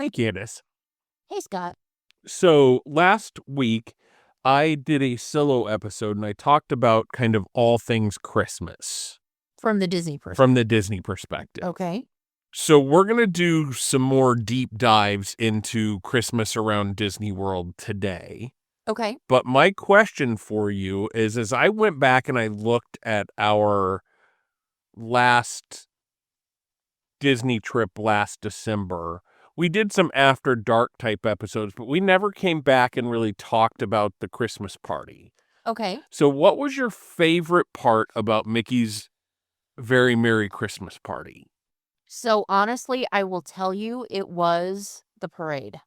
Hi, Candace. Hey, Scott. So last week, I did a solo episode and I talked about kind of all things Christmas From the Disney perspective. from the Disney perspective. Okay. So we're going to do some more deep dives into Christmas around Disney World today. Okay. But my question for you is, as I went back and I looked at our last Disney trip last December, we did some after dark type episodes, but we never came back and really talked about the Christmas party. Okay. So what was your favorite part about Mickey's Very Merry Christmas Party? So honestly, I will tell you, it was the parade.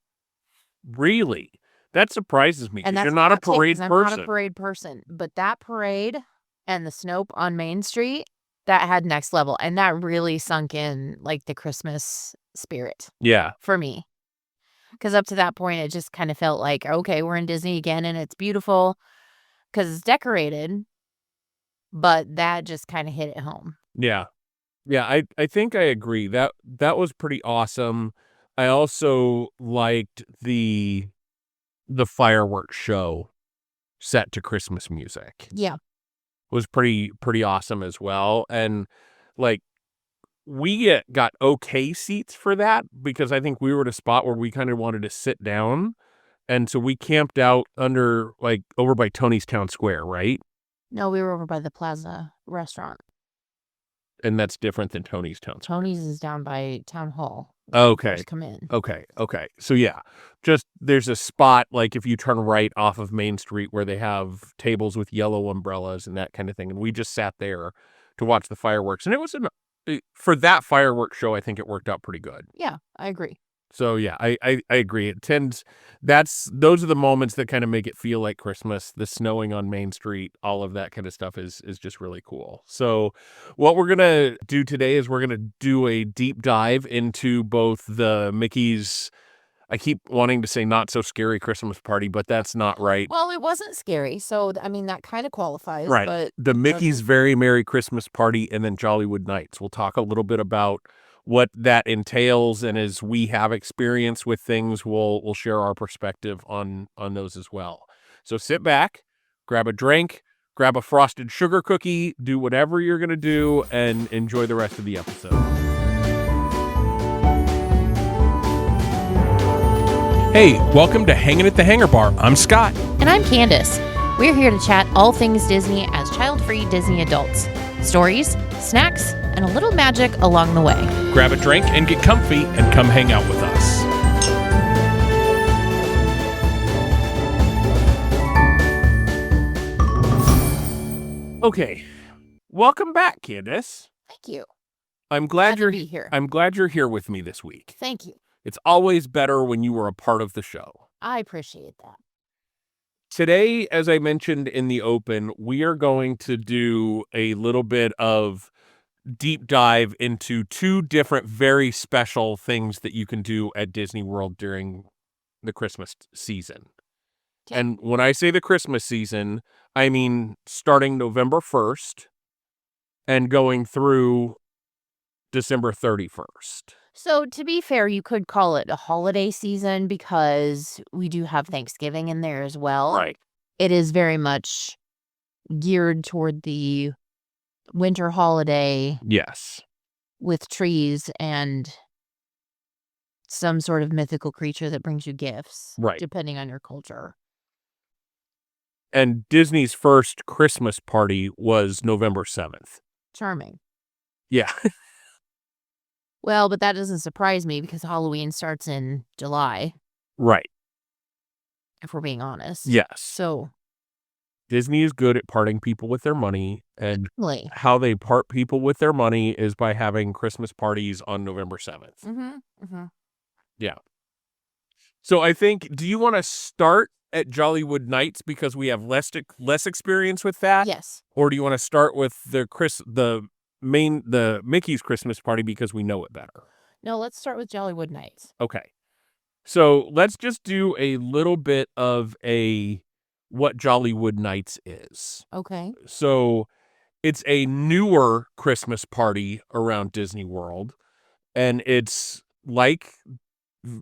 Really? That surprises me And because that's you're not a hot take, 'cause parade I'm person. not a parade person. But that parade and the Snope on Main Street, that had next level. And that really sunk in like the Christmas spirit Yeah. for me. Because up to that point, it just kind of felt like, okay, we're in Disney again and it's beautiful because it's decorated. But that just kind of hit it home. Yeah. Yeah, I think I agree. That was pretty awesome. I also liked the fireworks show set to Christmas music. Yeah. Was pretty awesome as well. And like we got okay seats for that because I think we were at a spot where we kind of wanted to sit down. And so we camped out over by Tony's Town Square, right? No, we were over by the Plaza restaurant. And that's different than Tony's Town Square. Tony's is down by Town Hall. Okay. First come in. Okay. So yeah, just there's a spot like if you turn right off of Main Street where they have tables with yellow umbrellas and that kind of thing. And we just sat there to watch the fireworks. And it was for that fireworks show, I think it worked out pretty good. Yeah, I agree. So yeah, I agree. Those are the moments that kind of make it feel like Christmas. The snowing on Main Street, all of that kind of stuff is just really cool. So what we're going to do today is we're going to do a deep dive into both the Mickey's, I keep wanting to say not so scary Christmas party, but that's not right. Well, it wasn't scary. So, I mean, that kind of qualifies. Right. But the Mickey's Very Merry Christmas Party and then Jollywood Nights. We'll talk a little bit about what that entails, and as we have experience with things, we'll share our perspective on those as well. So sit back, grab a drink, grab a frosted sugar cookie, do whatever you're going to do, and enjoy the rest of the episode. Hey, welcome to Hanging at the Hangar Bar. I'm Scott. And I'm Candace. We're here to chat all things Disney as child-free Disney adults. Stories, snacks, and a little magic along the way. Grab a drink and get comfy and come hang out with us. Okay. Welcome back, Candace. Thank you. I'm glad to be here. I'm glad you're here with me this week. Thank you. It's always better when you are a part of the show. I appreciate that. Today, as I mentioned in the open, we are going to do a little bit of deep dive into two different very special things that you can do at Disney World during the Christmas season. Okay. And when I say the Christmas season, I mean starting November 1st and going through December 31st. So, to be fair, you could call it a holiday season because we do have Thanksgiving in there as well. Right. It is very much geared toward the winter holiday. Yes. With trees and some sort of mythical creature that brings you gifts. Right. Depending on your culture. And Disney's first Christmas party was November 7th. Charming. Yeah. Well, but that doesn't surprise me because Halloween starts in July. Right. If we're being honest. Yes. So Disney is good at parting people with their money, and really? How they part people with their money is by having Christmas parties on November 7th. Mm-hmm. Mm-hmm. Yeah. So I think, do you want to start at Jollywood Nights because we have less experience with that? Yes. Or do you want to start with the Mickey's Christmas party because we know it better? No, let's start with Jollywood Nights. Okay. So let's just do a little bit of what Jollywood Nights is. Okay. So it's a newer Christmas party around Disney World, and it's like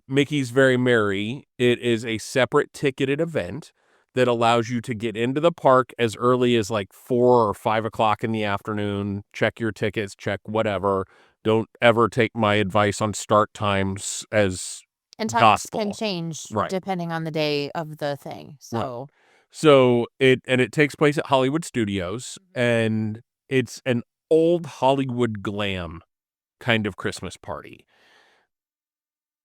Mickey's Very Merry, it is a separate ticketed event that allows you to get into the park as early as like 4 or 5 o'clock in the afternoon. Check your tickets, check whatever. Don't ever take my advice on start times as And times can gospel. change Right. depending on the day of the thing. Right. So, So it takes place at Hollywood Studios, and it's an old Hollywood glam kind of Christmas party.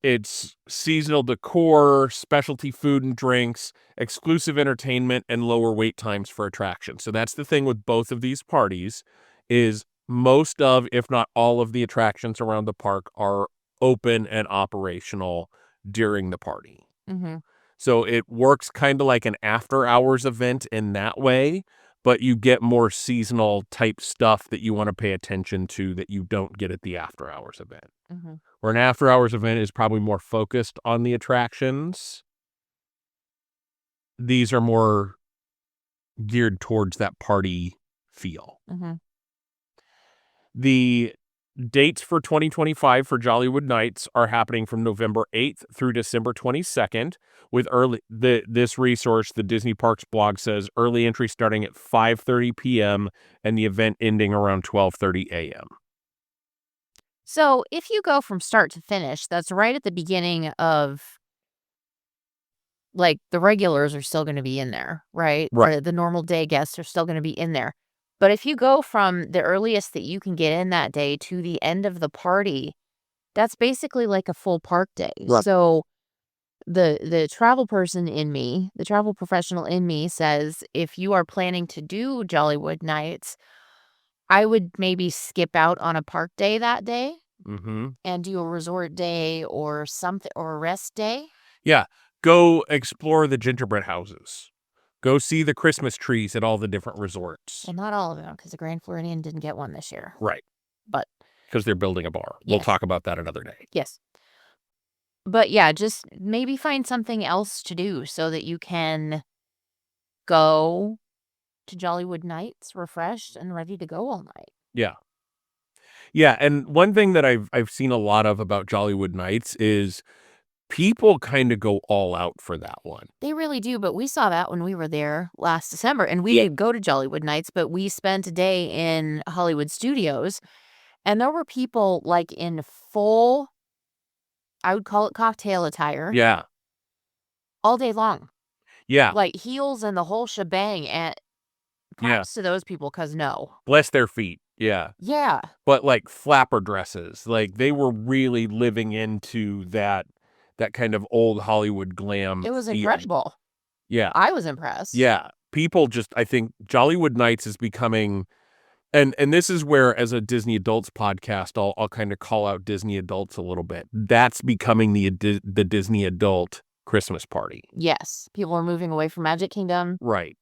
It's seasonal decor, specialty food and drinks, exclusive entertainment, and lower wait times for attractions. So that's the thing with both of these parties is most of, if not all of the attractions around the park are open and operational during the party. mhm. So it works kind of like an after hours event in that way, but you get more seasonal type stuff that you want to pay attention to that you don't get at the after hours event. Mhm. Where an after hours event is probably more focused on the attractions. These are more geared towards that party feel. Mhm. The dates for 2025 for Jollywood Nights are happening from November 8th through December 22nd with this resource, the Disney Parks blog says early entry starting at 5:30 p.m. and the event ending around 12:30 a.m. So, if you go from start to finish, that's right at the beginning of like the regulars are still going to be in there, right? Right. The normal day guests are still going to be in there. But if you go from the earliest that you can get in that day to the end of the party, that's basically like a full park day. Right. So the travel person in me, the travel professional in me says if you are planning to do Jollywood Nights, I would maybe skip out on a park day that day Mm-hmm. and do a resort day or something or a rest day. Yeah. Go explore the gingerbread houses. Go see the Christmas trees at all the different resorts. Well, not all of them because the Grand Floridian didn't get one this year. Right. But Because they're building a bar. We'll yes, talk about that another day. yes. But yeah, just maybe find something else to do so that you can go to Jollywood Nights refreshed and ready to go all night. Yeah. Yeah, and one thing that I've seen a lot of about Jollywood Nights is people kinda go all out for that one. They really do, but we saw that when we were there last December, and we Yeah. didn't go to Jollywood Nights, but we spent a day in Hollywood Studios, and there were people, like, in full, I would call it cocktail attire, Yeah. all day long. Yeah. Like, heels and the whole shebang, and Yeah. props to those people, cause no. Bless their feet. Yeah. Yeah. But, like, flapper dresses, like, they were really living into that kind of old Hollywood glam It was feel. incredible. Yeah. I was impressed. Yeah. People just I think Jollywood Nights is becoming and this is where as a Disney Adults podcast, I'll kinda call out Disney Adults a little bit. That's becoming the Disney Adult Christmas party. Yes. People are moving away from Magic Kingdom Right.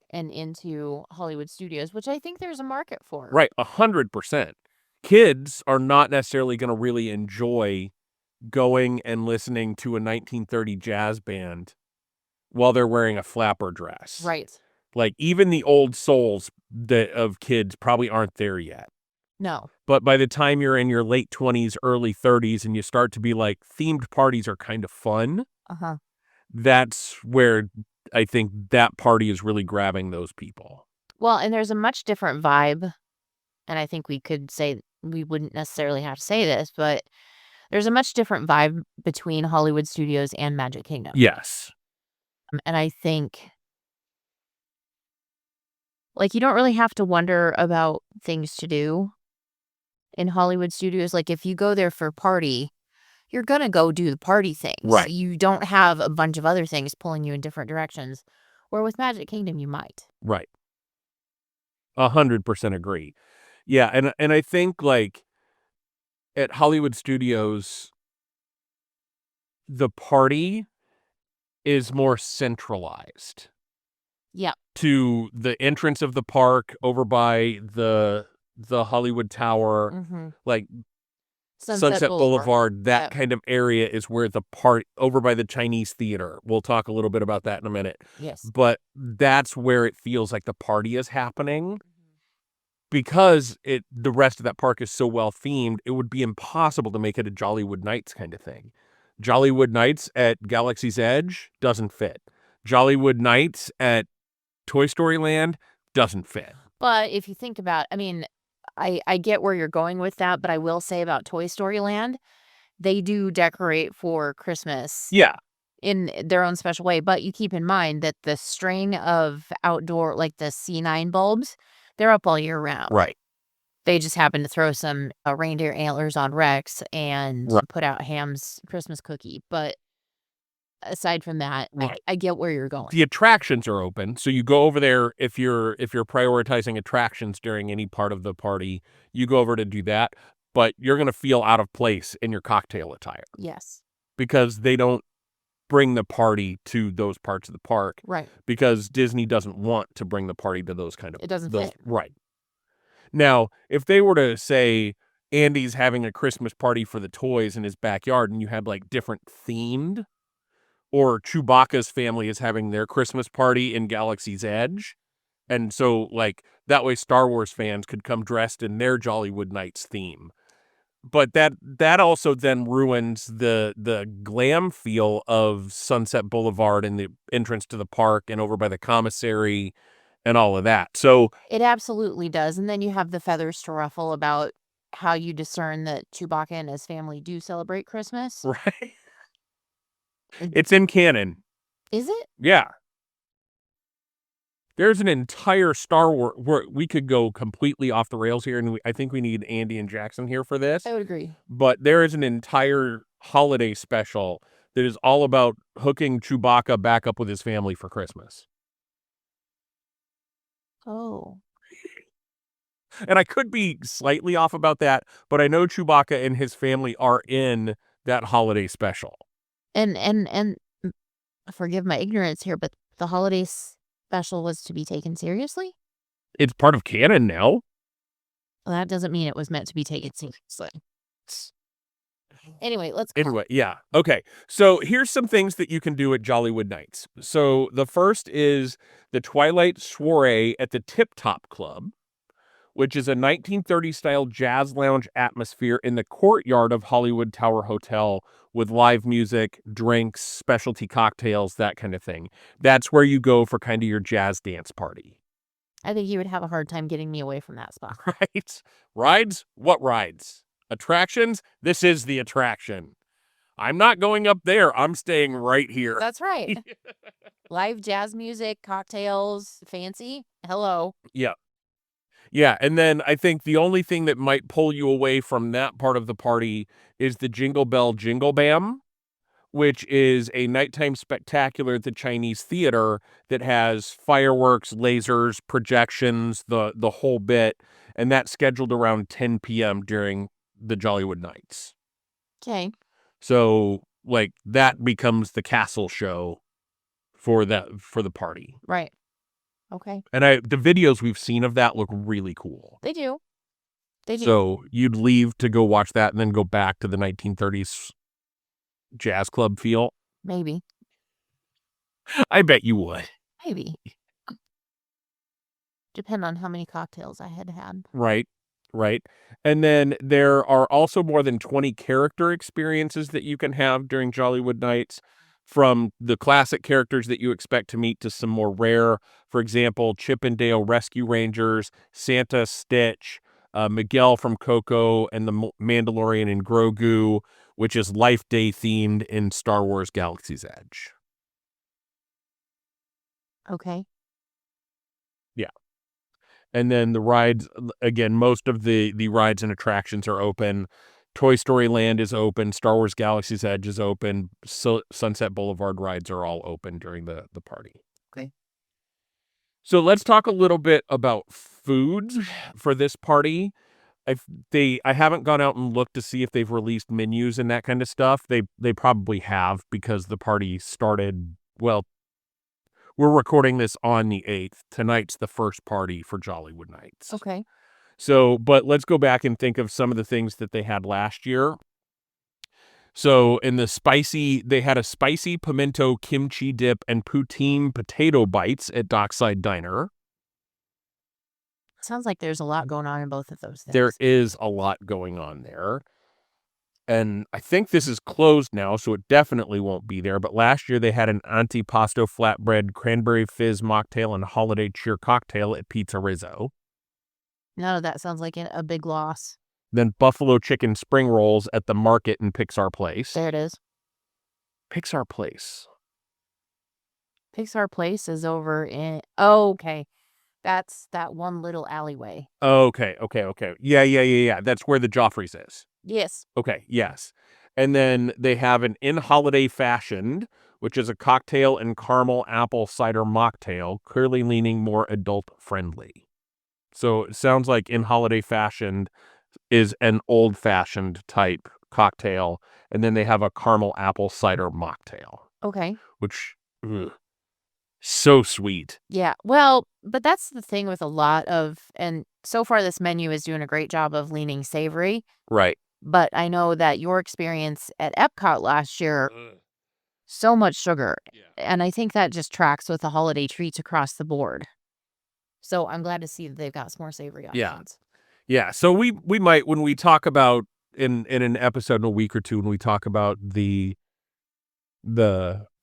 and into Hollywood Studios, which I think there's a market for. Right, 100%. Kids are not necessarily gonna really enjoy going and listening to a 1930 jazz band while they're wearing a flapper dress. Right. Like, even the old souls that of kids probably aren't there yet. No. But by the time you're in your late 20s, early 30s, and you start to be like, themed parties are kind of fun, Uh-huh. that's where I think that party is really grabbing those people. Well, and there's a much different vibe, and I think we could say we wouldn't necessarily have to say this, but there's a much different vibe between Hollywood Studios and Magic Kingdom. Yes. And I think like you don't really have to wonder about things to do in Hollywood Studios. Like if you go there for a party, you're going to go do the party things. Right. You don't have a bunch of other things pulling you in different directions. Where with Magic Kingdom, you might. Right. 100% agree. Yeah, and I think, like, at Hollywood Studios, the party is more centralized Yeah. to the entrance of the park over by the Hollywood Tower, Mm-hmm. like, Sunset Sunset Boulevard, that Yep. kind of area is where the part over by the Chinese theater. We'll talk a little bit about that in a minute. Yes. But that's where it feels like the party is happening. Because the rest of that park is so well themed, it would be impossible to make it a Jollywood Nights kind of thing. Jollywood Nights at Galaxy's Edge doesn't fit. Jollywood Nights at Toy Story Land doesn't fit. But if you think about I mean, I get where you're going with that, but I will say about Toy Story Land, they do decorate for Christmas Yeah. in their own special way, but you keep in mind that the string of outdoor like, the C9 bulbs, they're up all year round. Right. They just happen to throw some, reindeer antlers on Rex and Right. put out Ham's Christmas cookie, but aside from that, Right. I get where you're going. The attractions are open, so you go over there if you're prioritizing attractions during any part of the party, you go over to do that, but you're gonna feel out of place in your cocktail attire Yes. because they don't bring the party to those parts of the park Right. because Disney doesn't want to bring the party to those kind of It doesn't those fit. right. Now, if they were to say Andy's having a Christmas party for the toys in his backyard and you had like different themed, or Chewbacca's family is having their Christmas party in Galaxy's Edge, and so like that way Star Wars fans could come dressed in their Jollywood Nights theme. But that also then ruins the glam feel of Sunset Boulevard and the entrance to the park and over by the commissary and all of that. So It absolutely does, and then you have the feathers to ruffle about how you discern that Chewbacca and his family do celebrate Christmas. right, And it's in canon. is it? Yeah. There's an entire Star Wars where we could go completely off the rails here, and I think we need Andy and Jackson here for this. I would agree. But there is an entire holiday special that is all about hooking Chewbacca back up with his family for Christmas. Oh. And I could be slightly off about that, but I know Chewbacca and his family are in that holiday special. And forgive my ignorance here, but the holiday special was to be taken seriously? It's part of canon now. Well, that doesn't mean it was meant to be taken seriously. Anyway, let's go on. Anyway, yeah. Okay. So here's some things that you can do at Jollywood Nights. So the first is the Twilight Soiree at the Tip Top Club, which is a 1930s style jazz lounge atmosphere in the courtyard of Hollywood Tower Hotel with live music, drinks, specialty cocktails, that kind of thing. That's where you go for kind of your jazz dance party. I think you would have a hard time getting me away from that spot. Right? Rides? What rides? Attractions? This is the attraction. I'm not going up there. I'm staying right here. That's right. Live jazz music, cocktails, fancy. Hello. Yeah. Yeah, and then I think the only thing that might pull you away from that part of the party is the Jingle Bell Jingle Bam, which is a nighttime spectacular at the Chinese theater that has fireworks, lasers, projections, the whole bit, and that's scheduled around 10 p.m. during the Jollywood Nights. Okay. So, like, that becomes the castle show for the party. Right. Okay. And the videos we've seen of that look really cool. They do. They do. So you'd leave to go watch that and then go back to the 1930s jazz club feel. Maybe. I bet you would. Maybe. Depend on how many cocktails I had had. Right. Right. And then there are also more than 20 character experiences that you can have during Jollywood Nights, from the classic characters that you expect to meet to some more rare. For example, Chip and Dale Rescue Rangers, Santa, Stitch, Miguel from Coco, and the Mandalorian and Grogu, which is Life Day themed in Star Wars Galaxy's Edge. Okay. Yeah. And then the rides, again, most of the rides and attractions are open. Toy Story Land is open. Star Wars Galaxy's Edge is open. Sunset Boulevard rides are all open during the party. Okay. So let's talk a little bit about foods for this party. I haven't gone out and looked to see if they've released menus and that kind of stuff. They probably have, because the party started, well, we're recording this on the 8th. Tonight's the first party for Jollywood Nights. Okay. So, but let's go back and think of some of the things that they had last year. So they had a spicy pimento kimchi dip and poutine potato bites at Dockside Diner. Sounds like there's a lot going on in both of those things. There is a lot going on there. and I think this is closed now, so it definitely won't be there. But last year they had an antipasto flatbread, cranberry fizz mocktail, and holiday cheer cocktail at Pizza Rizzo. None of that sounds like a big loss. Then buffalo chicken spring rolls at the market in Pixar Place. There it is. Pixar Place. Pixar Place is over in oh, okay. That's that one little alleyway. Okay. Yeah. That's where the Joffrey's is. Yes. Okay, yes. And then they have an In Holiday Fashioned, which is a cocktail and caramel apple cider mocktail, clearly leaning more adult friendly. So it sounds like In Holiday Fashioned is an old fashioned type cocktail, and then they have a caramel apple cider mocktail, Okay. which so sweet. Yeah. Well, but that's the thing with a lot of and so far this menu is doing a great job of leaning savory, Right. but I know that your experience at Epcot last year, so much sugar, Yeah. and I think that just tracks with the holiday treats across the board. So I'm glad to see that they've got some more savory Yeah. options. Yeah. So we might, when we talk about in an episode in a week or two, when we talk about the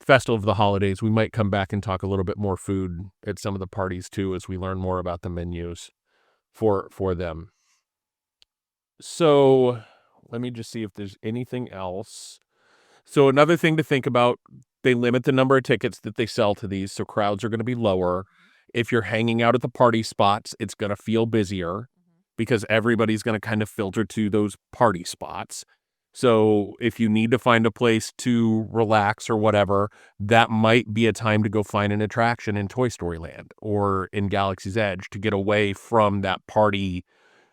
festival of the holidays, we might come back and talk a little bit more food at some of the parties too, as we learn more about the menus for them. So let me just see if there's anything else. So another thing to think about, they limit the number of tickets that they sell to these, so crowds are going to be lower. If you're hanging out at the party spots, it's going to feel busier because everybody's going to kind of filter to those party spots. So if you need to find a place to relax or whatever, that might be a time to go find an attraction in Toy Story Land or in Galaxy's Edge to get away from that party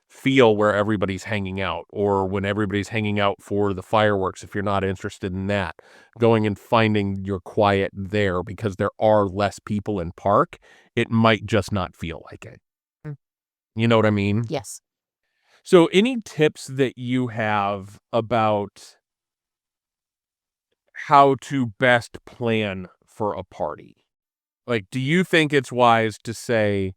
feel where everybody's hanging out, or when everybody's hanging out for the fireworks, if you're not interested in that, going and finding your quiet there because there are less people in park, it might just not feel like it. Mm. You know what I mean? Yes. So any tips that you have about how to best plan for a party? Like, do you think it's wise to say,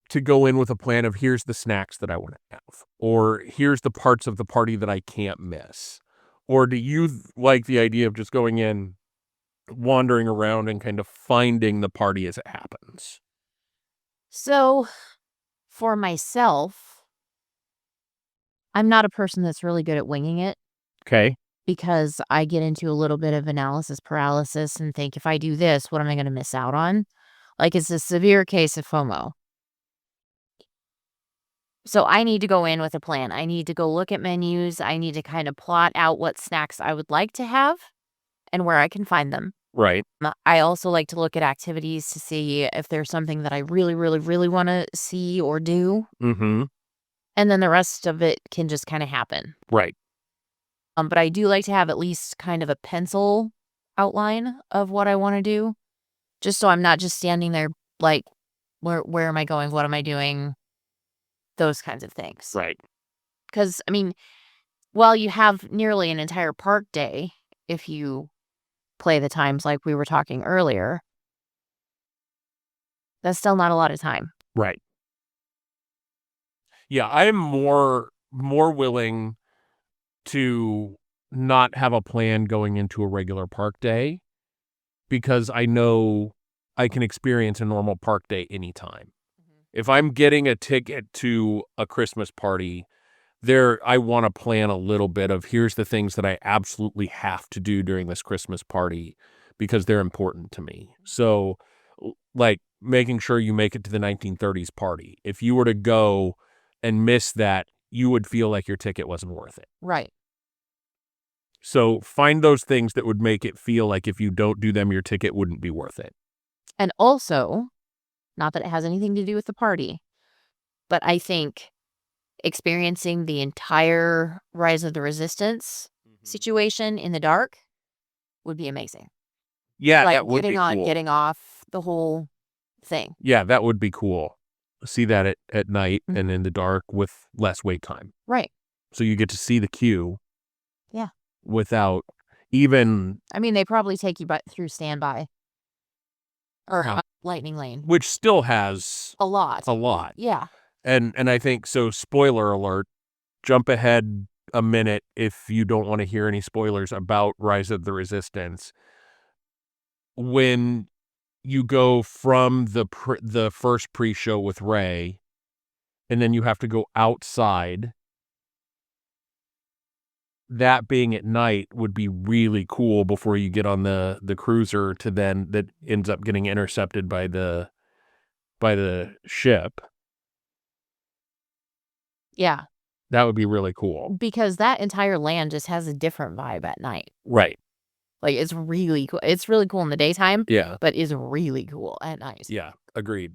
to go in with a plan of here's the snacks that I want to have, or here's the parts of the party that I can't miss? Or do you like the idea of just going in, wandering around and kind of finding the party as it happens? So for myself, I'm not a person that's really good at winging it Okay. because I get into a little bit of analysis paralysis and think if I do this, what am I going to miss out on? Like it's a severe case of FOMO. So I need to go in with a plan. I need to go look at menus. I need to kind of plot out what snacks I would like to have and where I can find them. Right. I also like to look at activities to see if there's something that I really, really, really want to see or do. Mm-hmm. And then the rest of it can just kind of happen. Right. But I do like to have at least kind of a pencil outline of what I want to do, just so I'm not just standing there like, where am I going? What am I doing? Those kinds of things. Right. Because, I mean, while you have nearly an entire park day, if you play the times like we were talking earlier, that's still not a lot of time. Right. Yeah, I am more willing to not have a plan going into a regular park day because I know I can experience a normal park day anytime. If I'm getting a ticket to a Christmas party, I want to plan a little bit of here's the things that I absolutely have to do during this Christmas party because they're important to me. So, like making sure you make it to the 1930s party. If you were to go and miss that, you would feel like your ticket wasn't worth it. Right. So find those things that would make it feel like if you don't do them, your ticket wouldn't be worth it. And also, not that it has anything to do with the party, but I think experiencing the entire Rise of the Resistance situation in the dark would be amazing. Yeah, Like that would be cool. getting off the whole thing. Yeah, that would be cool. See that at night Mhm. and in the dark with less wait time. Right. So you get to see the queue. Yeah. Without even, I mean, they probably take you through standby or lightning lane. which still has A lot. a lot. Yeah. And I think so, spoiler alert, jump ahead a minute if you don't want to hear any spoilers about Rise of the Resistance. When you go from the first pre-show with Rey, and then you have to go outside, that being at night would be really cool before you get on the cruiser that ends up getting intercepted by the ship. Yeah, That would be really cool. because that entire land just has a different vibe at night. Right. Like, it's really cool. It's really cool in the daytime, Yeah. but is really cool at night. Yeah. Agreed.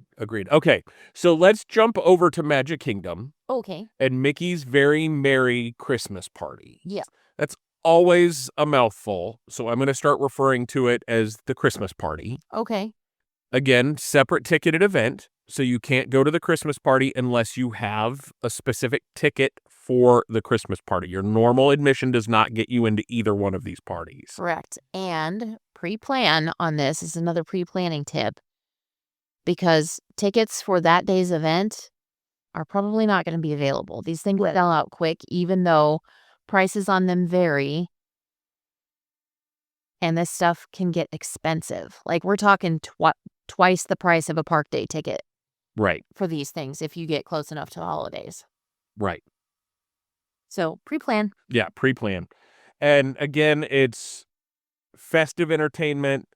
Okay. So let's jump over to Magic Kingdom Okay. and Mickey's Very Merry Christmas Party. Yeah. That's always a mouthful, so I'm going to start referring to it as the Christmas party. Okay. Again, separate ticketed event, so you can't go to the Christmas party unless you have a specific ticket for the Christmas party. Your normal admission does not get you into either one of these parties. Correct. And pre-plan on this is another pre-planning tip, because tickets for that day's event are probably not going to be available. These things sell out quick, even though prices on them vary. And this stuff can get expensive. Like, we're talking twice the price of a park day ticket Right. for these things if you get close enough to the holidays. Right. So pre-plan. Yeah, pre-plan. And again, it's festive entertainment,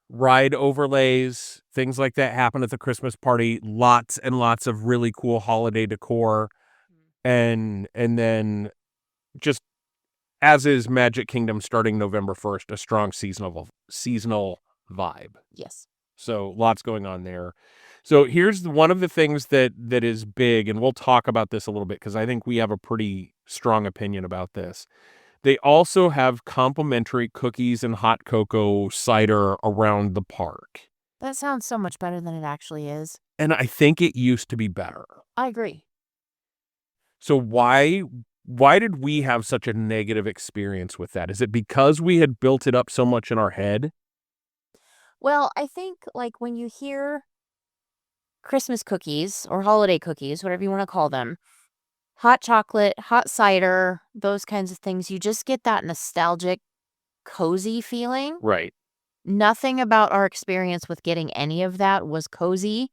ride overlays, things like that happen at the Christmas party. Lots and lots of really cool holiday decor. And then just as is Magic Kingdom starting November 1st, a strong seasonal vibe. Yes. So lots going on there. So here's one of the things that is big, and we'll talk about this a little bit because I think we have a pretty strong opinion about this. They also have complimentary cookies and hot cocoa cider around the park. That sounds so much better than it actually is. And I think it used to be better. I agree. So why did we have such a negative experience with that? Is it because we had built it up so much in our head? Well, I think, like, when you hear Christmas cookies or holiday cookies, whatever you want to call them, hot chocolate, hot cider, those kinds of things, you just get that nostalgic, cozy feeling. Right. Nothing about our experience with getting any of that was cozy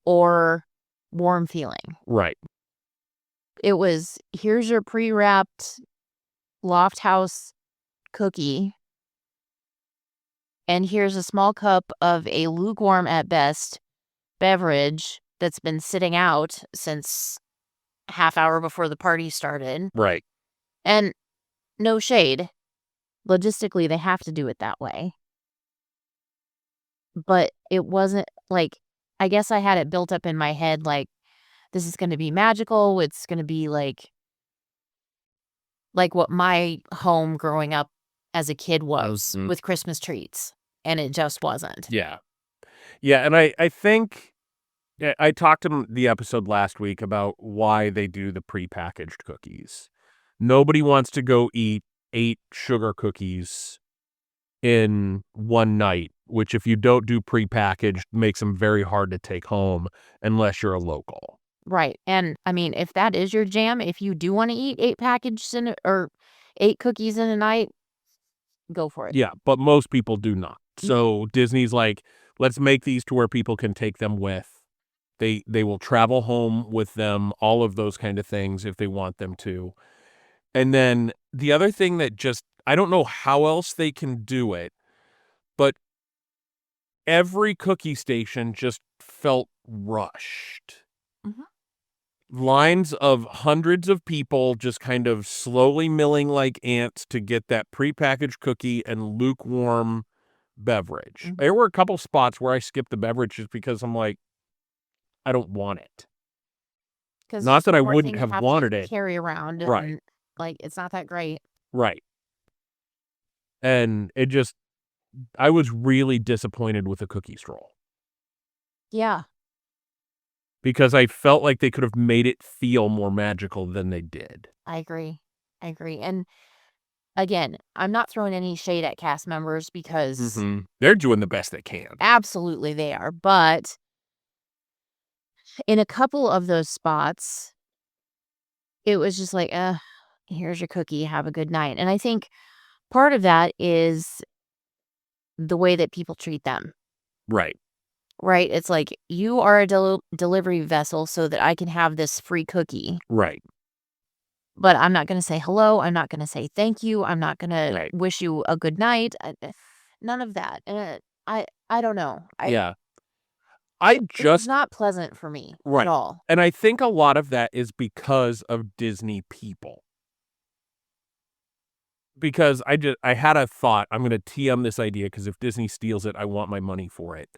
or warm feeling. Right. It was, here's your pre-wrapped Loft House cookie, and here's a small cup of a lukewarm at best beverage that's been sitting out since half hour before the party started. Right. And no shade. Logistically, they have to do it that way. But it wasn't like, I guess I had it built up in my head like, this is going to be magical. It's going to be like what my home growing up as a kid was with Christmas treats. And it just wasn't. Yeah. Yeah, and I think I talked in the episode last week about why they do the prepackaged cookies. Nobody wants to go eat 8 sugar cookies in one night, which if you don't do prepackaged makes them very hard to take home unless you're a local. Right. And I mean, if that is your jam, if you do want to eat 8 cookies in a night, go for it. Yeah, but most people do not. So Disney's like, let's make these to where people can take them with. They will travel home with them, all of those kind of things if they want them to. And then the other thing that just, I don't know how else they can do it, but every cookie station just felt rushed. Mhm. Lines of hundreds of people just kind of slowly milling like ants to get that prepackaged cookie and lukewarm beverage. Mhm. There were a couple spots where I skipped the beverage just because I'm like, I don't want it. 'Cause Not it's that just I more wouldn't thing to have have to wanted it. carry around. Right. And, like, it's not that great. Right. And it just, I was really disappointed with the cookie stroll Yeah, because I felt like they could have made it feel more magical than they did. I agree. I agree. And again, I'm not throwing any shade at cast members because They're doing the best they can. absolutely they are. But in a couple of those spots, it was just like, Here's your cookie, have a good night. And I think part of that is the way that people treat them, Right. right? It's like, you are a delivery vessel so that I can have this free cookie, Right. but I'm not gonna say hello, I'm not gonna say thank you, I'm not gonna Right. wish you a good night, none of that. I don't know. Yeah. I It's just not pleasant for me at right. all. And I think a lot of that is because of Disney people. Because I had a thought, I'm gonna TM this idea because if Disney steals it, I want my money for it.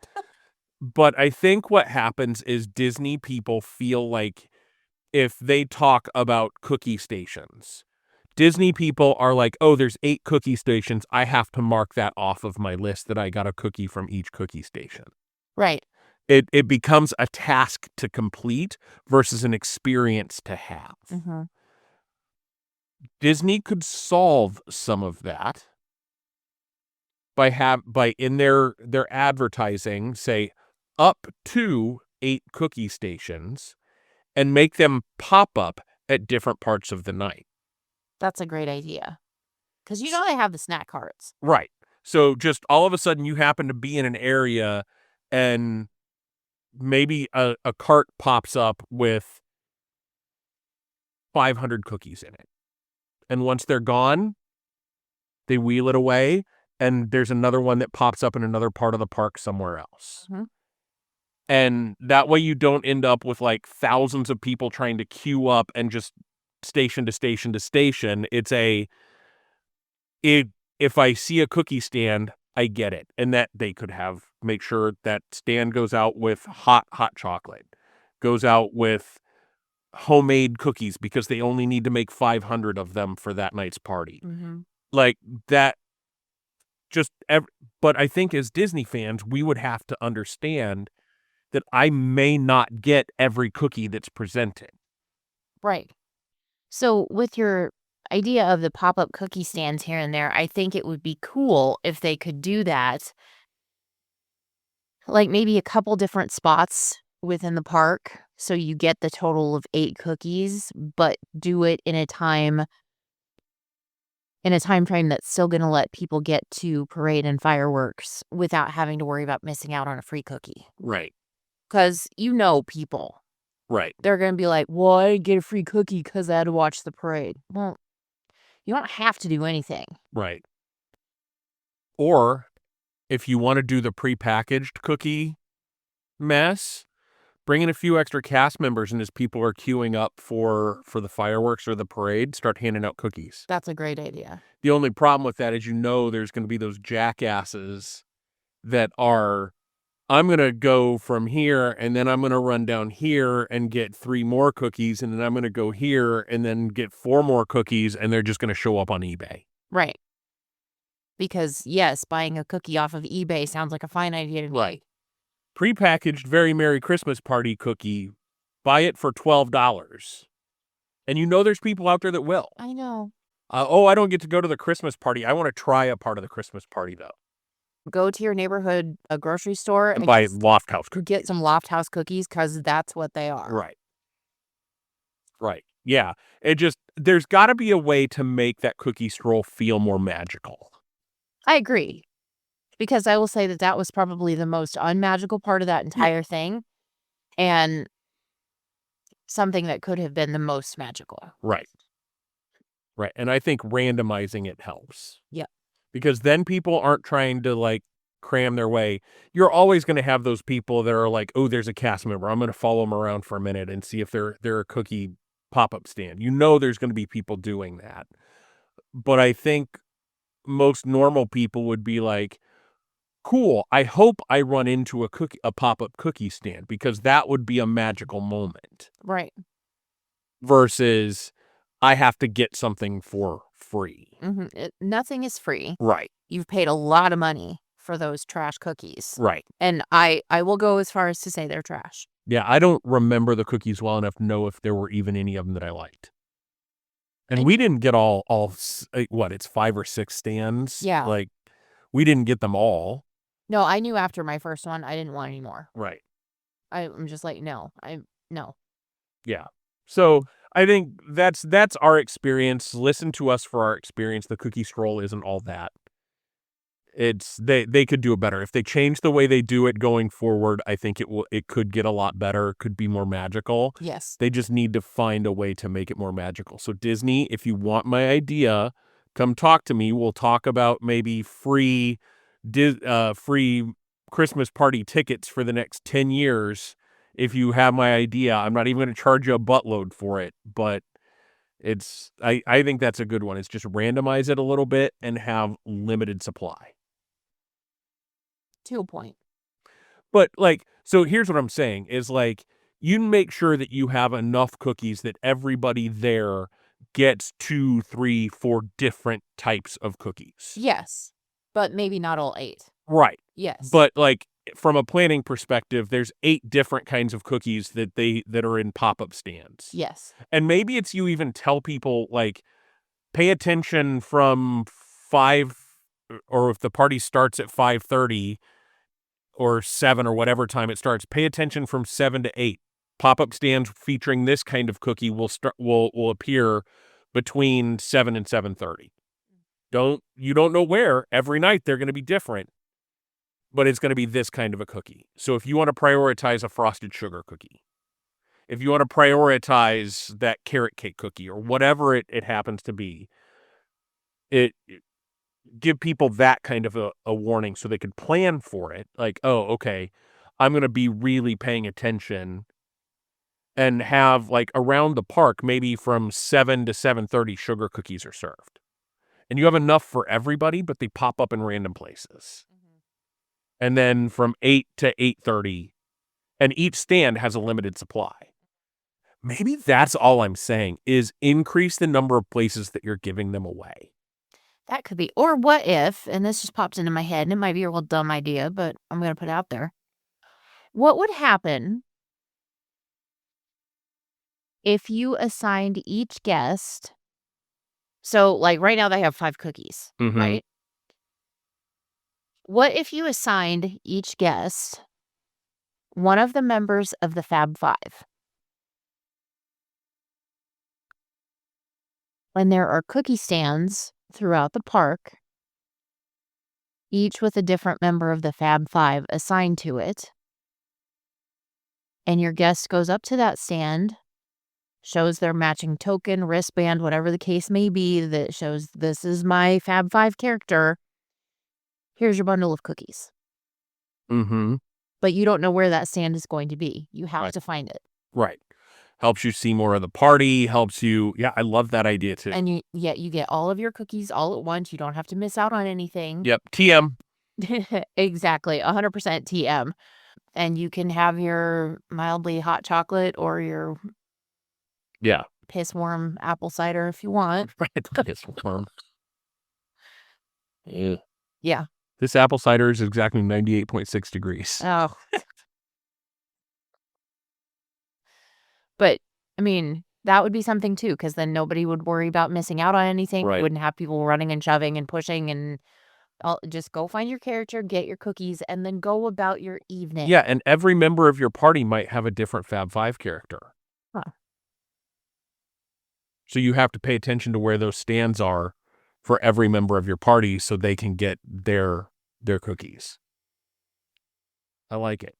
But I think what happens is Disney people feel like if they talk about cookie stations, Disney people are like, "Oh, there's 8 cookie stations. I have to mark that off of my list that I got a cookie from each cookie station." Right. It becomes a task to complete versus an experience to have. Mhm. Disney could solve some of that by in their advertising say up to 8 cookie stations and make them pop up at different parts of the night. That's a great idea. 'Cause you know they have the snack carts. Right. So just all of a sudden you happen to be in an area and maybe a cart pops up with 500 cookies in it. And once they're gone, they wheel it away and there's another one that pops up in another part of the park somewhere else. Mhm. And that way you don't end up with like thousands of people trying to queue up and just station to station to station. It if I see a cookie stand, I get it. And that they could have make sure that stand goes out with hot chocolate, goes out with homemade cookies because they only need to make 500 of them for that night's party. Mhm. Like that just but I think as Disney fans, we would have to understand that I may not get every cookie that's presented. Right. So, with your idea of the pop-up cookie stands here and there, I think it would be cool if they could do that, like, maybe a couple different spots within the park, so you get the total of 8 cookies, but do it in a time frame that's still gonna let people get to parade and fireworks without having to worry about missing out on a free cookie. Right. 'Cause you know people. Right. They're gonna be like, "Well, I didn't get a free cookie because I had to watch the parade." Well, you don't have to do anything. Right. Or if you want to do the prepackaged cookie mess, bring in a few extra cast members and as people are queuing up for the fireworks or the parade, start handing out cookies. That's a great idea. The only problem with that is there's going to be those jackasses that are I'm going to go from here and then I'm going to run down here and get 3 more cookies and then I'm going to go here and then get 4 more cookies and they're just going to show up on eBay. Right. Because, yes, buying a cookie off of eBay sounds like a fine idea to me. Right. Prepackaged Very Merry Christmas Party cookie, buy it for $12. And there's people out there that will. I know. Oh, I don't get to go to the Christmas party. I want to try a part of the Christmas party though. Go to your neighborhood, a grocery store, And and buy Loft House cookies. get some Loft House cookies because that's what they are. Right. Right. Yeah. There's got to be a way to make that cookie stroll feel more magical. I agree. Because I will say that that was probably the most unmagical part of that Yeah. entire thing, and something that could have been the most magical. Right. Right. And I think randomizing it helps. Yep. Because then people aren't trying to like cram their way. You're always going to have those people that are like, "Oh, there's a cast member. I'm going to follow them around for a minute and see if they're a cookie pop-up stand." There's going to be people doing that. But I think most normal people would be like, "Cool, I hope I run into a pop-up cookie stand because that would be a magical moment." Right. Versus I have to get something for free. Nothing is free. Right. You've paid a lot of money for those trash cookies, Right. and I will go as far as to say they're trash. Yeah, I don't remember the cookies well enough to know if there were even any of them that I liked. And I we didn't get what, it's 5 or 6 stands? Yeah. Like, we didn't get them all. No, I knew after my first one, I didn't want any more. Right. I'm just like, "No, no." Yeah. So, I think that's our experience. Listen to us for our experience. The cookie scroll isn't all that. It's they could do it better. If they change the way they do it going forward, I think it could get a lot better, could be more magical. Yes. They just need to find a way to make it more magical. So Disney, if you want my idea, come talk to me. We'll talk about maybe free free Christmas party tickets for the next 10 years if you have my idea. I'm not even going to charge you a buttload for it, but I think that's a good one. It's just randomize it a little bit and have limited supply. To a point. But, like, so here's what I'm saying is, like, you make sure that you have enough cookies that everybody there gets 2, 3, 4 different types of cookies. Yes, but maybe not all 8. Right. Yes. But, like, from a planning perspective, there's 8 different kinds of cookies that are in pop-up stands. Yes. And maybe it's you even tell people, like, pay attention from 5, or if the party starts at 5:30 or 7 or whatever time it starts, pay attention from 7 to 8. Pop-up stands featuring this kind of cookie will appear between 7 and 7:30. You don't know where. Every night they're going to be different, but it's going to be this kind of a cookie. So if you want to prioritize a frosted sugar cookie, if you want to prioritize that carrot cake cookie or whatever it happens to be, it give people that kind of a warning so they could plan for it. Like, oh, okay, I'm going to be really paying attention and have, like, around the park, maybe from 7 to 7:30 sugar cookies are served. And you have enough for everybody, but they pop up in random places. Mm-hmm. And then from 8 to 8:30, and each stand has a limited supply. Maybe that's all I'm saying is increase the number of places that you're giving them away. That could be. Or what if, and this just popped into my head, and it might be a real dumb idea, but I'm going to put it out there. What would happen if you assigned each guest? So, like, right now they have 5 cookies, Mhm. right? What if you assigned each guest one of the members of the Fab Five? And there are cookie stands throughout the park, each with a different member of the Fab Five assigned to it. And your guest goes up to that stand, shows their matching token, wristband, whatever the case may be, that shows this is my Fab Five character. Here's your bundle of cookies. Mhm. But you don't know where that stand is going to be. You have Right. to find it. Right. Helps you see more of the party, helps you. Yeah, I love that idea too. And you get all of your cookies all at once. You don't have to miss out on anything. Yep, TM. Exactly, 100% TM. And you can have your mildly hot chocolate or your Yeah. piss warm apple cider if you want. Right, piss warm. Ew. Yeah. This apple cider is exactly 98.6 degrees. Oh. But, I mean, that would be something too, because then nobody would worry about missing out on anything. Right. You wouldn't have people running and shoving and pushing and just go find your character, get your cookies, and then go about your evening. Yeah, and every member of your party might have a different Fab Five character. Huh. So you have to pay attention to where those stands are for every member of your party so they can get their cookies. I like it.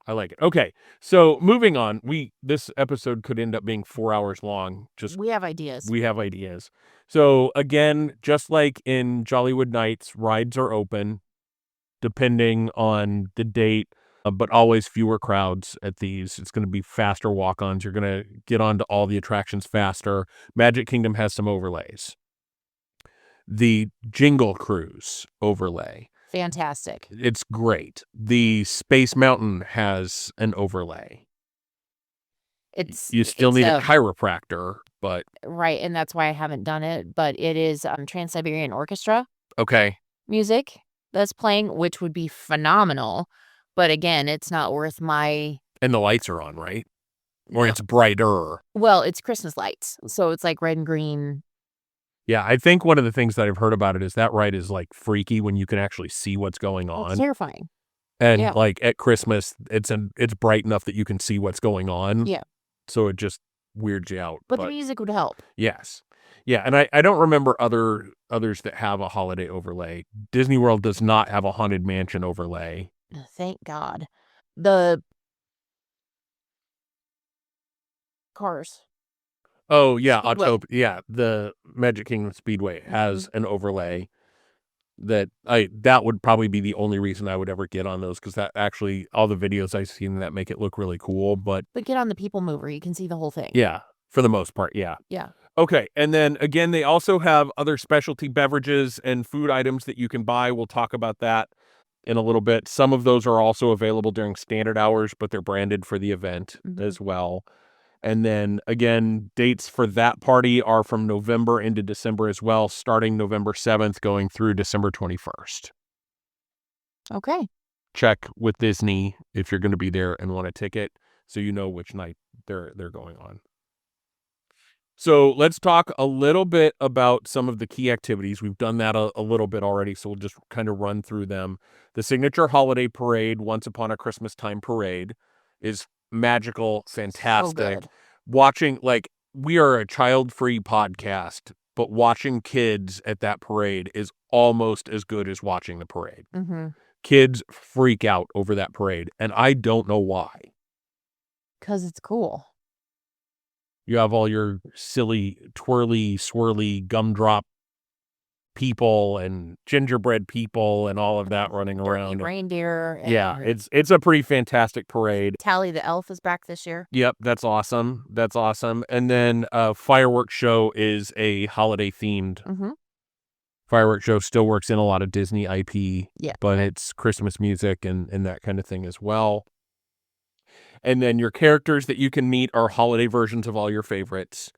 I like it. Okay, so moving on. This episode could end up being 4 hours long. We have ideas. We have ideas. So again, just like in Jollywood Nights, rides are open depending on the date, but always fewer crowds at these. It's going to be faster walk-ons. You're going to get onto all the attractions faster. Magic Kingdom has some overlays. The Jingle Cruise overlay. Fantastic. It's great. The Space Mountain has an overlay. You still need a chiropractor, but right, and that's why I haven't done it, but it is Trans-Siberian Orchestra okay. music that's playing, which would be phenomenal. But again, it's not worth my. And the lights are on, right? Or it's brighter. Well, it's Christmas lights, so it's like red and green. Yeah, I think one of the things that I've heard about it is that ride is, like, freaky when you can actually see what's going on. It's terrifying. And, like, at Christmas, it's bright enough that you can see what's going on. Yeah. So it just weirds you out. But the music would help. Yes. Yeah, and I don't remember others that have a holiday overlay. Disney World does not have a Haunted Mansion overlay. Thank God. The cars. Oh, yeah, Speedway. yeah, the Magic Kingdom Speedway has Mhm. an overlay that would probably be the only reason I would ever get on those, because that actually all the videos I've seen that make it look really cool, but But get on the People Mover, you can see the whole thing. yeah, for the most part, yeah. Yeah. Okay, and then again, they also have other specialty beverages and food items that you can buy. We'll talk about that in a little bit. Some of those are also available during standard hours, but they're branded for the event Mhm. as well. And then again, dates for that party are from November into December as well, starting November 7th, going through December 21st. Okay. Check with Disney if you're going to be there and want a ticket, so you know which night they're going on. So let's talk a little bit about some of the key activities. We've done that a little bit already, so we'll just kind of run through them. The signature holiday parade, Once Upon a Christmas Time parade, is magical, So fantastic. good. Watching, like, we are a child-free podcast, but watching kids at that parade is almost as good as watching the parade. Mhm. Kids freak out over that parade, and I don't know why. 'Cause it's cool. You have all your silly, twirly, swirly, gumdrop people and gingerbread people and all of that running Dirty around. reindeer Yeah, and it's a pretty fantastic parade. Tally the elf is back this year. Yep, that's awesome. That's awesome. And then fireworks show is a holiday themed Mhm. fireworks show. Still works in a lot of Disney IP, Yeah. but it's Christmas music and that kind of thing as well. And then your characters that you can meet are holiday versions of all your favorites.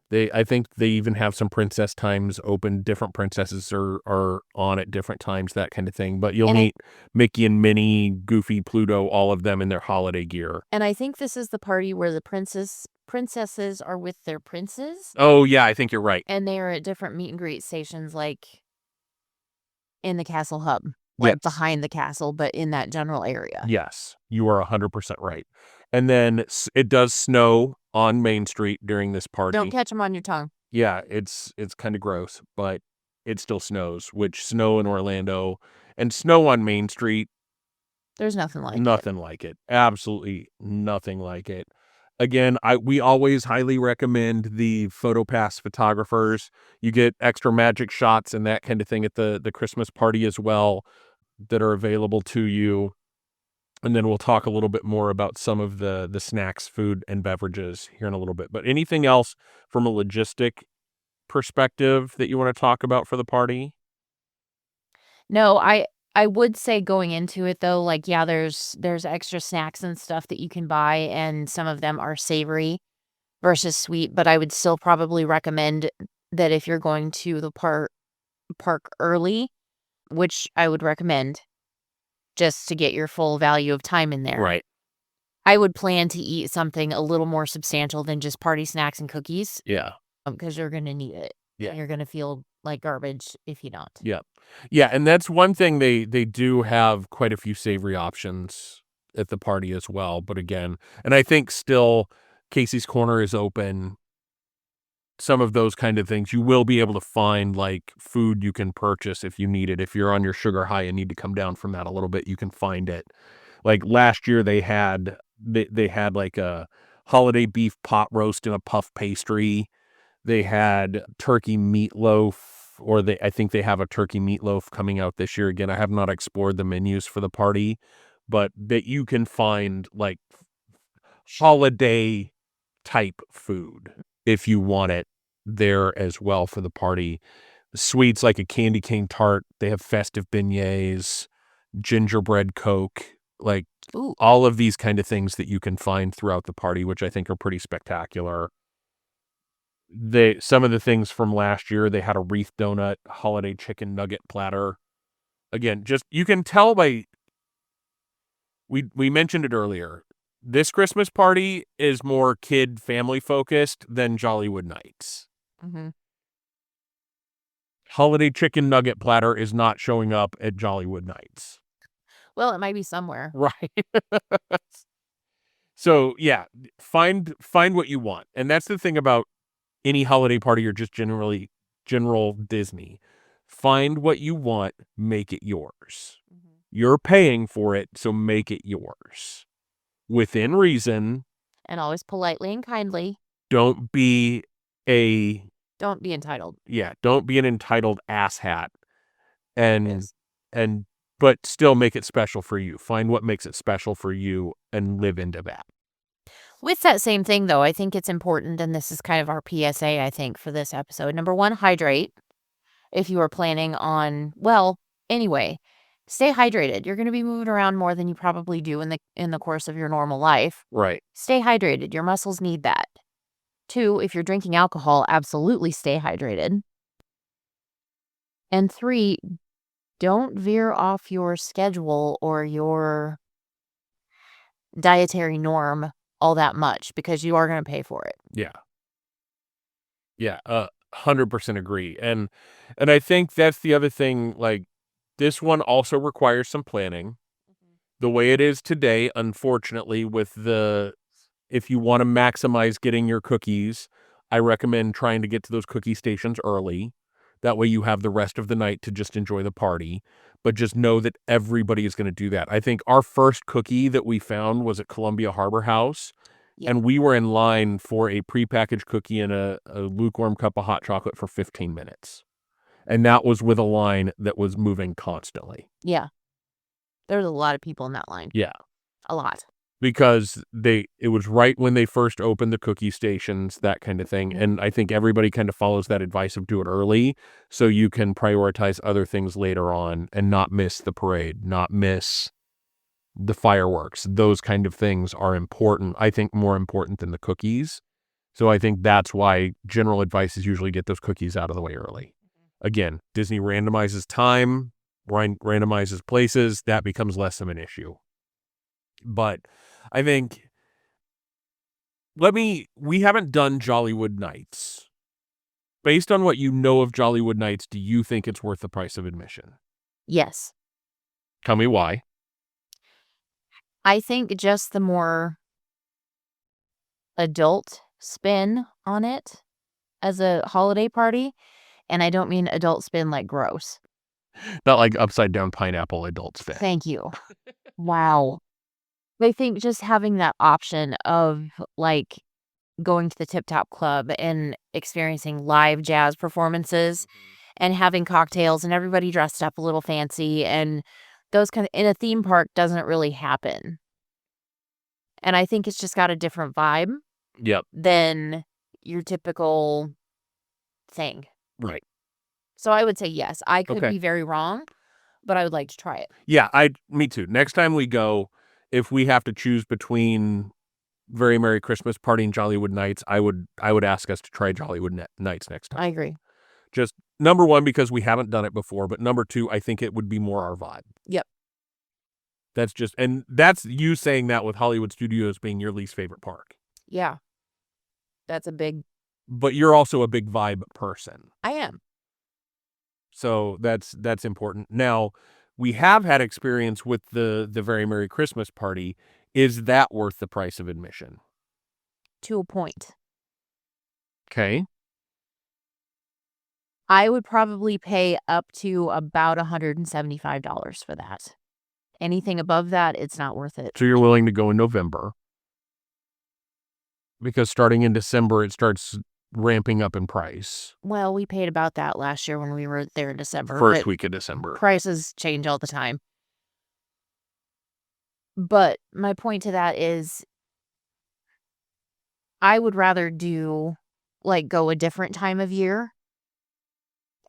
I think they even have some princess times open. Different princesses are on at different times, that kind of thing. But you'll And I meet Mickey and Minnie, Goofy, Pluto, all of them in their holiday gear. and I think this is the party where the princesses are with their princes, Oh, yeah, I think you're right. and they are at different meet and greet stations, like, in the castle hub, like, Yes. behind the castle, but in that general area. Yes, you are 100% right. And then it does snow on Main Street during this Don't party. catch them on your tongue. Yeah, it's kind of gross, but it still snows, which snow in Orlando and snow on Main Street, There's nothing like it. nothing like it. Absolutely nothing like it. Again, we always highly recommend the PhotoPass photographers. You get extra magic shots and that kind of thing at the Christmas party as well that are available to you. And then we'll talk a little bit more about some of the snacks, food, and beverages here in a little bit. But anything else from a logistic perspective that you want to talk about for the party? No, I would say going into it though, like, yeah, there's extra snacks and stuff that you can buy, and some of them are savory versus sweet, but I would still probably recommend that if you're going to the park early, which I would recommend just to get your full value of time in there. Right. I would plan to eat something a little more substantial than just party snacks and cookies, Yeah. because you're gonna need it, Yeah. and you're gonna feel like garbage if you don't. Yeah. Yeah, and that's one thing they do have quite a few savory options at the party as well, but again, and I think still Casey's Corner is open. Some of those kind of things, you will be able to find, like, food you can purchase if you need it. If you're on your sugar high and need to come down from that a little bit, you can find it. Like, last year, they had, like, a holiday beef pot roast and a puff pastry. They had turkey meatloaf, or I think they have a turkey meatloaf coming out this year. Again, I have not explored the menus for the party, but that you can find, like, holiday type food if you want it there as well for the party. Sweets like a candy cane tart, they have festive beignets, gingerbread Coke, like Ooh, all of these kind of things that you can find throughout the party, which I think are pretty spectacular. Some of the things from last year, they had a wreath donut, holiday chicken nugget platter. Again, just you can tell by we mentioned it earlier. This Christmas party is more kid family focused than Jollywood Nights. mhm. Holiday chicken nugget platter is not showing up at Jollywood Nights. Well, it might be somewhere. Right. So, yeah, find what you want, and that's the thing about any holiday party or just general Disney. Find what you want, make it yours. Mhm. You're paying for it, so make it yours. Within reason, And always politely and kindly. don't be a Don't be entitled. don't be an entitled asshat and Yes. and but still make it special for you. Find what makes it special for you and live into that. With that same thing, though, I think it's important, and this is kind of our PSA, I think, for this episode. Number one, hydrate. If you are planning on, well, anyway, stay hydrated. You're going to be moving around more than you probably do in the course of your normal life. Right. Stay hydrated. Your muscles need that. Two, if you're drinking alcohol, absolutely stay hydrated. And three, don't veer off your schedule or your dietary norm all that much because you are going to pay for it. Yeah. Yeah, 100% agree, and I think that's the other thing, like, this one also requires some planning. The way it is today, unfortunately, with the if you wanna maximize getting your cookies, I recommend trying to get to those cookie stations early. That way you have the rest of the night to just enjoy the party, but just know that everybody is gonna do that. I think our first cookie that we found was at Columbia Harbor House, Yeah. and we were in line for a prepackaged cookie and a lukewarm cup of hot chocolate for 15 minutes. And that was with a line that was moving constantly. Yeah. There's a lot of people in that line. Yeah. A lot. Because it was right when they first opened the cookie stations, that kind of thing. Mhm. And I think everybody kind of follows that advice of do it early so you can prioritize other things later on and not miss the parade, not miss the fireworks. Those kind of things are important. I think more important than the cookies. So I think that's why general advice is usually get those cookies out of the way early. Again, Disney randomizes time, randomizes places, that becomes less of an issue. But I think we haven't done Jollywood Nights. Based on what you know of Jollywood Nights, do you think it's worth the price of admission? Yes. Tell me why. I think just the more adult spin on it as a holiday party, and I don't mean adult spin like gross. Not like upside down pineapple adult spin. Thank you. Wow. I think just having that option of, like, going to the Tip Top Club and experiencing live jazz performances and having cocktails and everybody dressed up a little fancy and those kind of in a theme park doesn't really happen. And I think it's just got a different vibe Yep. than your typical thing. Right. So I would say yes. I could Okay. be very wrong, but I would like to try it. Yeah, me too. Next time we go, if we have to choose between Very Merry Christmas Party and Jollywood Nights, I would ask us to try Jollywood Nights next time. I agree. Just number one, because we haven't done it before, but number two, I think it would be more our vibe. Yep. And that's you saying that with Hollywood Studios being your least favorite park. Yeah. That's a big But you're also a big vibe person. I am. So that's important. Now, we have had experience with the Very Merry Christmas Party. Is that worth the price of admission? To a point. Okay. I would probably pay up to about $175 for that. Anything above that, it's not worth it. So you're willing to go in November. Because starting in December, it starts ramping up in price. Well, we paid about that last year when we were there in December. First but week of December. prices change all the time. But my point to that is I would rather go a different time of year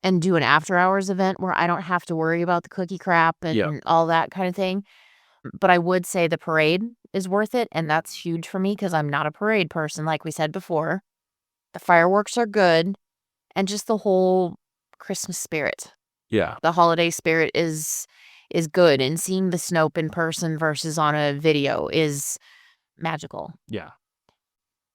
and do an after hours event where I don't have to worry about the cookie crap Yep. and all that kind of thing. But I would say the parade is worth it, and that's huge for me because I'm not a parade person, like we said before. The fireworks are good, and just the whole Christmas spirit. Yeah. The holiday spirit is good, and seeing the Snope in person versus on a video is magical. Yeah.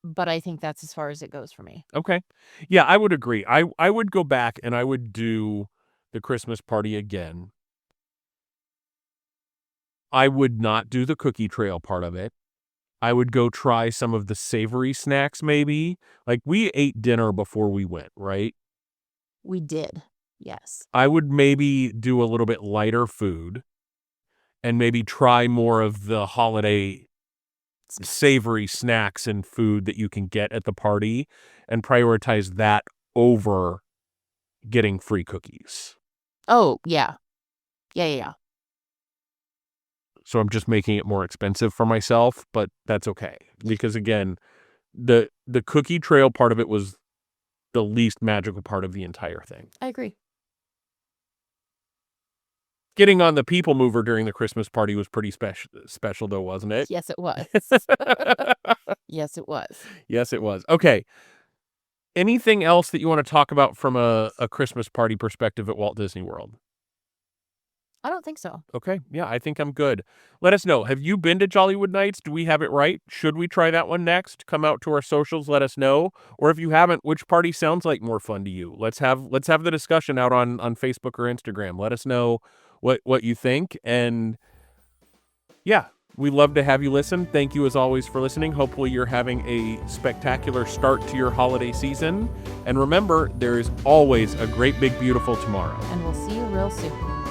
But I think that's as far as it goes for me. Okay. Yeah, I would agree. I would go back and I would do the Christmas party again. I would not do the cookie trail part of it. I would go try some of the savory snacks maybe. Like, we ate dinner before we went, right? We did. Yes. I would maybe do a little bit lighter food and maybe try more of the holiday savory snacks and food that you can get at the party and prioritize that over getting free cookies. Oh, yeah. Yeah, yeah, yeah. So I'm just making it more expensive for myself, but that's okay. Because again, the cookie trail part of it was the least magical part of the entire thing. I agree. Getting on the people mover during the Christmas party was pretty special though, wasn't it? Yes, it was. Yes, it was. Yes, it was. Okay. Anything else that you want to talk about from a Christmas party perspective at Walt Disney World? I don't think so. Okay. Yeah, I think I'm good. Let us know. Have you been to Jollywood Nights? Do we have it right? Should we try that one next? Come out to our socials, let us know. Or if you haven't, which party sounds like more fun to you? Let's have the discussion out on Facebook or Instagram. Let us know what you think. And yeah, we love to have you listen. Thank you as always for listening. Hopefully you're having a spectacular start to your holiday season. And remember, there is always a great big beautiful tomorrow. And we'll see you real soon.